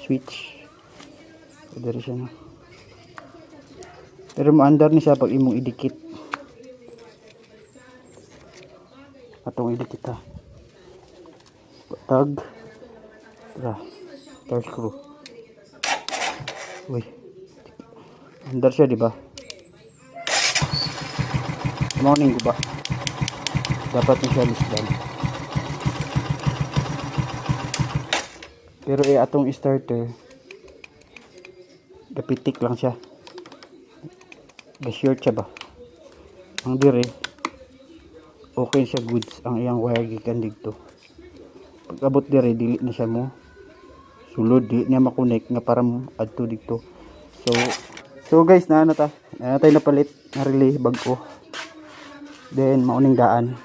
switch. So, diri siya na. Pero maandar ni siya pag imong idikit. Atong idikit ha. Tag. Tara. Star screw. Uy. Andar siya, di ba? Morning ba? Dapat na siya lisdan. Pero atong starter, gapitik lang siya. Ga-short siya ba? Ang dire, okay siya goods. Ang iyang wire gikan dito. Pag abot dire, dili na siya mo sulod, di niya makonek nga para adto dito. So guys, na tayo napalit na relay bago. Then mauning daan.